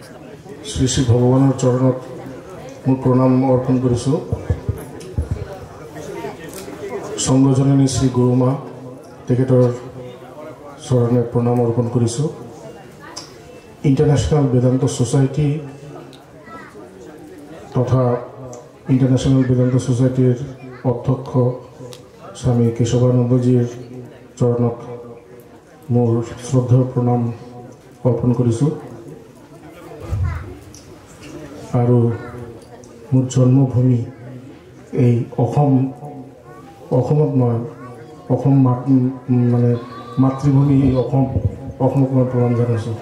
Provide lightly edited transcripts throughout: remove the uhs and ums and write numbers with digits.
শ্ৰী শ্ৰী ভগৱানৰ চৰণত মোৰ প্ৰণাম অৰ্পণ কৰিছোঁ। সংগজননী শ্ৰী গুৰুমা তেখেতৰ চৰণে প্ৰণাম অৰ্পণ কৰিছোঁ। ইণ্টাৰনেশ্যনেল বেদান্ত ছ'চাইটি তথা ইণ্টাৰনেশ্যনেল বেদান্ত ছ'চাইটিৰ অধ্যক্ষ স্বামী কেশৱানন্দজীৰ চৰণত মোৰ শ্ৰদ্ধেয় প্ৰণাম অৰ্পণ কৰিছোঁ। আৰু মোৰ জন্মভূমি এই অসমত মই অসম মানে মাতৃভূমি এই অসমক মই প্ৰণাম জনাইছোঁ।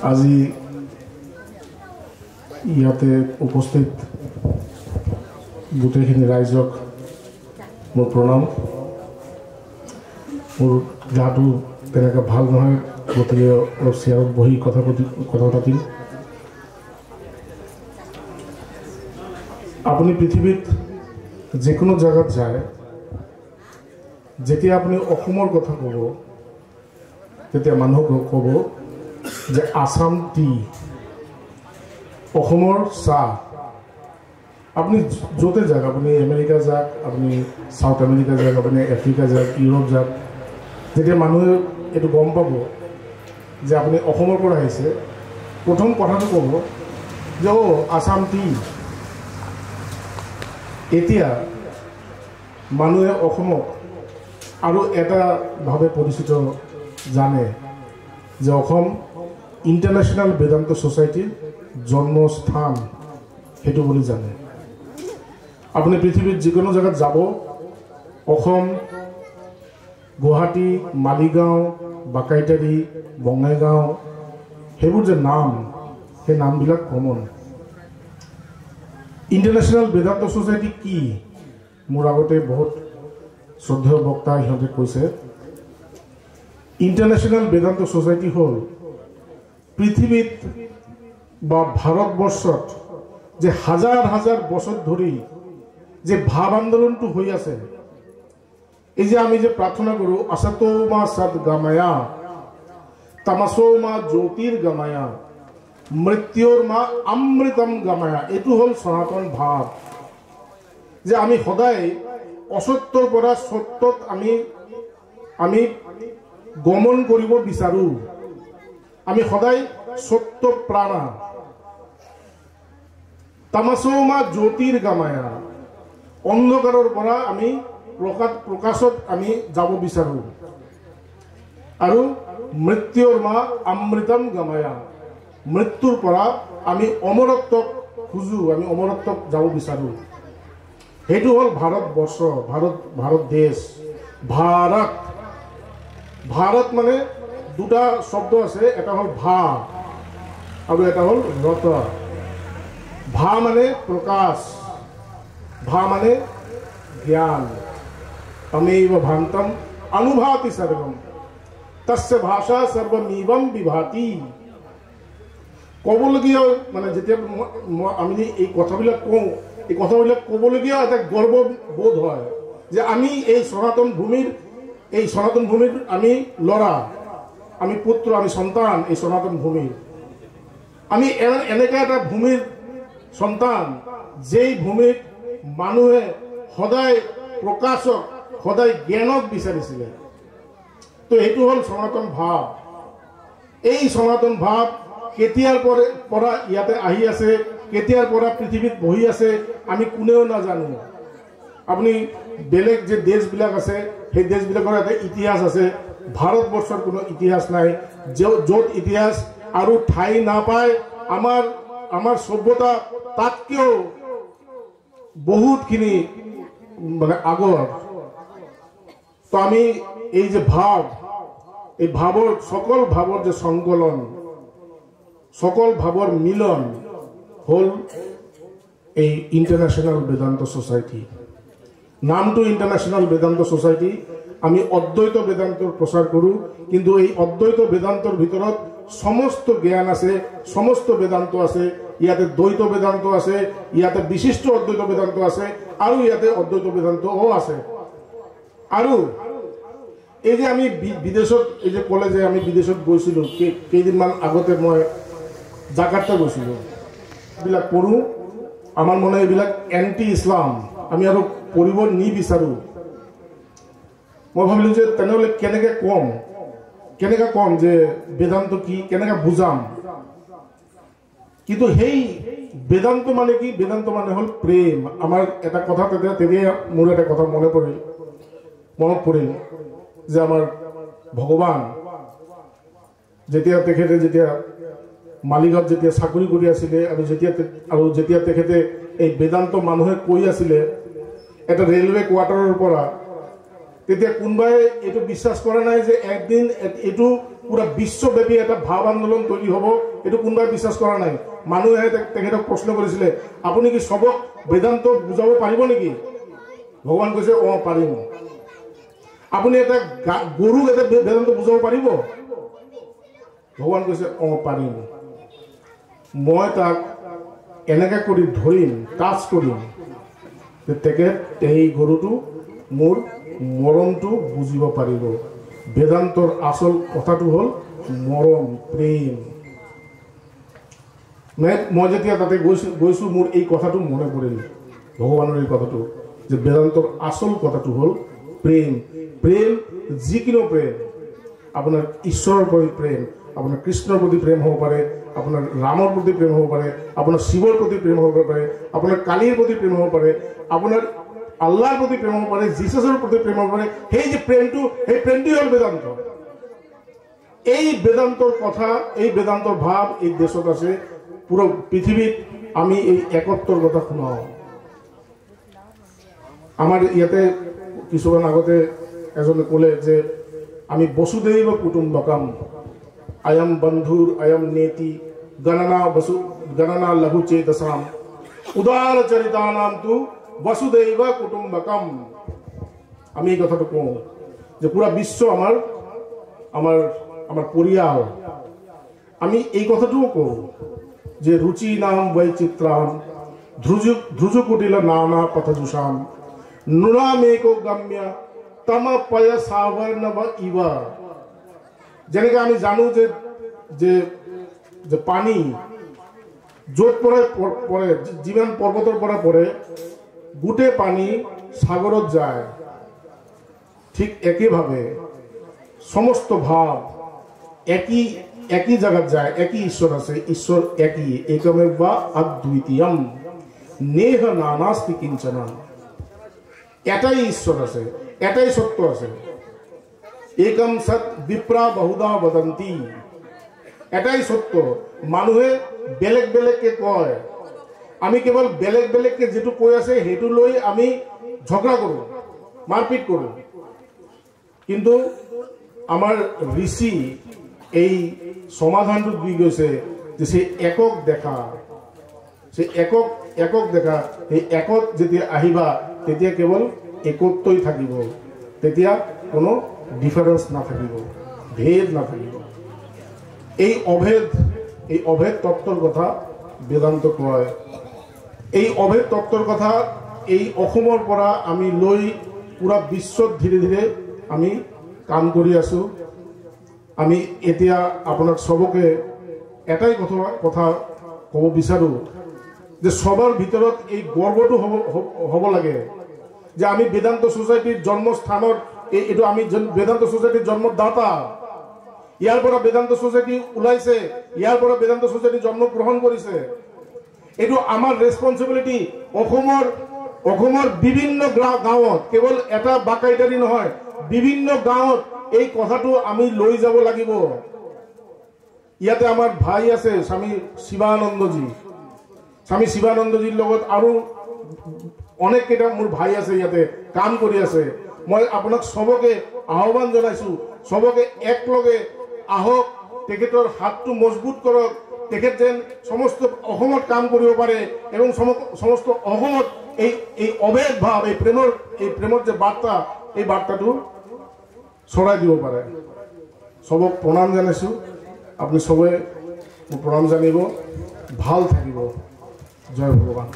আজি ইয়াতে উপস্থিত গোটেইখিনি ৰাইজক মোৰ প্ৰণাম। মোৰ গাটো তেনেকৈ ভাল নহয়, গতিকে অলপ চেয়াৰত বহি কথা পাতিম। আপুনি পৃথিৱীত যিকোনো জেগাত যায়, যেতিয়া আপুনি অসমৰ কথা ক'ব, তেতিয়া মানুহক ক'ব যে আসাম টি, অসমৰ চাহ। আপুনি য'তে যাওক, আপুনি আমেৰিকা যাওক, আপুনি চাউথ আমেৰিকা যাওক, আপুনি আফ্ৰিকা যাওক, ইউৰোপ যাওক, যেতিয়া মানুহে এইটো গম পাব যে আপুনি অসমৰ পৰা আহিছে, প্ৰথম কথাটো ক'ব যে আসাম টি। এতিয়া মানুহে অসমক আৰু এটাভাৱে পৰিচিত জানে যে অসম ইণ্টাৰনেশ্যনেল বেদান্ত ছ'চাইটিৰ জন্মস্থান, সেইটো বুলি জানে। আপুনি পৃথিৱীত যিকোনো জেগাত যাব, অসম, গুৱাহাটী, মালিগাঁও, বাকাইতাৰী, বঙাইগাঁও, সেইবোৰ যে নাম, সেই নামবিলাক কমন। ইণ্টাৰনেশ্যনেল বেদান্ত ছ'চাইটি কি? মোৰ আগতে বহুত শ্ৰদ্ধেয় বক্তা সিহঁতে কৈছে, ইণ্টাৰনেশ্যনেল বেদান্ত ছ'চাইটি হ'ল পৃথিৱীত বা ভাৰতবৰ্ষত যে হাজাৰ হাজাৰ বছৰ ধৰি যে ভাৱ আন্দোলনটো হৈ আছে, এই যে আমি যে প্ৰাৰ্থনা কৰোঁ, আসাতো মা সৎ গামায়া, তামাসো মা জ্যোতিৰ গামায়া, মৃত্যুৰ মা অমৃতম গামায়া, এইটো হ'ল সনাতন ভাৱ। যে আমি সদায় অসত্যৰ পৰা সত্যত আমি গমন কৰিব বিচাৰোঁ। আমি সদায় সত্য প্ৰাণা। তামাসো মা জ্যোতিৰ গামায়া, অন্ধকাৰৰ পৰা আমি প্ৰকাশত আমি যাব বিচাৰোঁ। আৰু মৃত্যুৰ মা অমৃতম গামায়া, মৃত্যুৰ পৰা আমি অমৰত্বক খোজোঁ, আমি অমৰত্বক যাব বিচাৰোঁ। সেইটো হ'ল ভাৰতবৰ্ষ, ভাৰত দেশ। ভাৰত মানে দুটা শব্দ আছে, এটা হ'ল ভা আৰু এটা হ'ল ৰত। ভা মানে প্ৰকাশ, ভা মানে জ্ঞান। তমেব ভান্তম অনুভাতি সৰ্বম তস্য ভাষা সৰ্বমিবম বিভাতি। ক'বলগীয়া মানে যেতিয়া আমি এই কথাবিলাক কওঁ, এই কথাবিলাক ক'বলগীয়া এটা গৰ্ববোধ হয় যে আমি এই সনাতন ভূমিৰ আমি ল'ৰা, আমি পুত্ৰ, আমি সন্তান এই সনাতন ভূমিৰ। আমি এনেকুৱা এটা ভূমিৰ সন্তান, যেই ভূমিত মানুহে সদায় প্ৰকাশক, সদায় জ্ঞানক বিচাৰিছিলে। তো এইটো হ'ল সনাতন ভাৱ। এই সনাতন ভাৱ কেতিয়াৰ পৰা ইয়াতে আহি আছে, কেতিয়াৰ পৰা পৃথিৱীত বহি আছে, আমি কোনেও নাজানো। আপুনি বেলেগ যে দেশবিলাক আছে, সেই দেশবিলাকৰ এটা ইতিহাস আছে। ভাৰতবৰ্ষৰ কোনো ইতিহাস নাই। য'ত ইতিহাস আৰু ঠাই নাপায়, আমাৰ সভ্যতা তাতকৈও বহুতখিনি মানে আগৰ। তো আমি এই যে ভাৱ, এই ভাৱৰ সকল ভাৱৰ যে সংকলন, সকল ভাৱৰ মিলন হ'ল এই ইণ্টাৰনেশ্যনেল বেদান্ত ছ'চাইটি। নামটো ইণ্টাৰনেশ্যনেল বেদান্ত ছ'চাইটি। আমি অদ্বৈত বেদান্তৰ প্ৰচাৰ কৰোঁ, কিন্তু এই অদ্বৈত বেদান্তৰ ভিতৰত সমস্ত জ্ঞান আছে, সমস্ত বেদান্ত আছে। ইয়াতে দ্বৈত বেদান্ত আছে, ইয়াতে বিশিষ্ট অদ্বৈত বেদান্ত আছে, আৰু ইয়াতে অদ্বৈত বেদান্তও আছে। আৰু এই যে আমি বিদেশত, এই যে ক'লে যে আমি বিদেশত গৈছিলোঁ, কেইদিনমান আগতে মই জাকাৰ্টা গৈছিলোঁ, এইবিলাক পঢ়োঁ, আমাৰ মনে এইবিলাক এণ্টি ইছলাম, আমি আৰু পঢ়িব নিবিচাৰোঁ। মই ভাবিলোঁ যে তেনেহ'লে কেনেকৈ ক'ম যে বেদান্ত কি, কেনেকৈ বুজাম। কিন্তু সেই বেদান্ত মানে কি, বেদান্ত মানে হ'ল প্ৰেম। আমাৰ এটা কথা তেতিয়া মোৰ এটা কথা মনত পৰিল যে আমাৰ ভগৱান যেতিয়া মালিগাঁৱত যেতিয়া চাকৰি কৰি আছিলে আৰু যেতিয়া তেখেতে এই বেদান্ত মানুহে কৈ আছিলে এটা ৰেলৱে কোৱাৰ্টাৰৰ পৰা, তেতিয়া কোনোবাই এইটো বিশ্বাস কৰা নাই যে একদিন এইটো পুৰা বিশ্বব্যাপী এটা ভাৱ আন্দোলন তৈৰি হ'ব, এইটো কোনোবাই বিশ্বাস কৰা নাই। মানুহে তেখেতক প্ৰশ্ন কৰিছিলে, আপুনি কি চবক বেদান্ত বুজাব পাৰিব নেকি? ভগৱান কৈছে, অঁ পাৰিম। আপুনি এটা গৰুক এটা বেদান্ত বুজাব পাৰিব? ভগৱান কৈছে, অঁ পাৰিম। মই তাক এনেকৈ কৰি ধৰিম, টাচ কৰিম, তেখেত এই গৰুটো মোৰ মৰমটো বুজিব পাৰিব। বেদান্তৰ আচল কথাটো হ'ল মৰম, প্ৰেম। মই যেতিয়া তাতে গৈছোঁ মোৰ এই কথাটো মনে পৰিল, ভগৱানৰ এই কথাটো, যে বেদান্তৰ আচল কথাটো হ'ল প্ৰেম। প্ৰেম, যিকোনো প্ৰেম, আপোনাৰ ঈশ্বৰৰ প্ৰতি প্ৰেম, আপোনাৰ কৃষ্ণৰ প্ৰতি প্ৰেম হ'ব পাৰে, আপোনাৰ ৰামৰ প্ৰতি প্ৰেম হ'ব পাৰে, আপোনাৰ শিৱৰ প্ৰতি প্ৰেম হ'ব পাৰে, আপোনাৰ কালীৰ প্ৰতি প্ৰেম হ'ব পাৰে, আপোনাৰ আল্লাহৰ প্ৰতি প্ৰেম হ'ব পাৰে, জীছাছৰ প্ৰতি প্ৰেম হ'ব পাৰে। সেই যে প্ৰেমটো, সেই প্ৰেমটোৱে হ'ল বেদান্ত। এই বেদান্তৰ কথা, এই বেদান্তৰ ভাৱ এই দেশত আছে, পুরো পৃথিবীত আমি এই একত্বর কথা শুনাও। আমার ইয়াতে কিছুমান আগতে এজনে ক'লে যে আমি বসুদৈব কুটুম্বকম, আয়ম বন্ধুর আয়ম নেতি গণনা লঘু চেতসাম উদার চরিতানাম তু বসুদৈব কুটুম্বকম। আমি এই কথাটা কওঁ যে পুরা বিশ্ব আমার আমার আমার পরিয়াল। আমি এই কথাটাও কওঁ যে রুচি নাম বৈচিত্রাম ধ্রুজ কুটিল নানা পথজুষাম নুরামেকো গম্য তম পয় সাবর্ণব ইব। যেনেকৈ আমি জানো যে পানী য'ত পৰে যিমান পৰ্বতৰ পৰা পৰে গোটেই পানী সাগৰত যায়, ঠিক একইভাবে সমস্ত ভাব একই জায়গাত যায়, একই ঈশ্বর আছে, ঈশ্বর একই, একমেব বা অদ্বিতীয়ম নেহ নানাস্তি কিঞ্চনা। এটাই ঈশ্বর আছে, এটাই সত্য আছে। একম সৎ বিপ্রা বহুধা বদন্তি, এটাই সত্য। মানুহে বেলেগ বেলেগকে কয়, আমি কেৱল বেলেগ বেলেগকে যেটো কৈ আছে সেইটো লৈ আমি ঝগড়া কৰোঁ, মাৰপিট কৰোঁ। কিন্তু আমাৰ ঋষি এই সমাধানটো দি গৈছে যে সেই একক দেখা, সেই একক দেখা, সেই একত যেতিয়া আহিবা তেতিয়া কেৱল একত্বই থাকিব, তেতিয়া কোনো ডিফাৰেন্স নাথাকিব, ভেদ নাথাকিব। এই অভেদ তত্ত্বৰ কথা বেদান্ত কয়। এই অভেদ তত্ত্বৰ কথা এই অসমৰ পৰা আমি লৈ পুৰা বিশ্বত ধীৰে ধীৰে আমি কাম কৰি আছোঁ। আমি এতিয়া আপোনাক সবকে এটাই কথা ক'ব বিচাৰোঁ যে সবাৰ ভিতৰত এই গৰ্বটো হ'ব লাগে যে আমি বেদান্ত সোসাইটিৰ জন্মস্থানৰ এইটো আমি বেদান্ত সোসাইটিৰ জন্মদাতা। ইয়াৰ পৰা বেদান্ত সোসাইটি ওলাইছে, ইয়াৰ পৰা বেদান্ত সোসাইটি জন্মগ্ৰহণ কৰিছে। এইটো আমাৰ ৰেসপন্সিবিলিটি। অসমৰ বিভিন্ন গাঁৱত, কেৱল এটা বাকাইদাৰী নহয়, বিভিন্ন গাঁৱত এই কথাটো আমি লৈ যাব লাগিব। ইয়াতে আমাৰ ভাই আছে স্বামী শিৱানন্দজীৰ লগত আৰু অনেক কেইটা মোৰ ভাই আছে, ইয়াতে কাম কৰি আছে। মই আপোনাক সবকে আহ্বান জনাইছো, সবকে একলগে আহক, তেখেতৰ হাতটো মজবুত কৰক, তেখেত যেন সমস্ত অসমত কাম কৰিব পাৰে এবং সমস্ত অসমত এই অভেদ ভাৱ, এই প্ৰেমৰ যে বাৰ্তা, এই বাৰ্তাটো ছড়াই দিব পাৰে। সবক প্ৰণাম জনাইছো। আপুনি সবে মোক প্ৰণাম জানিব, ভাল থাকিব। জয় ভগৱান।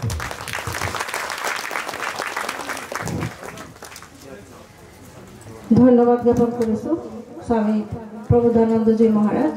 ধন্যবাদ জ্ঞাপন কৰিছো স্বামী প্ৰভুদানন্দজী মহাৰাজ।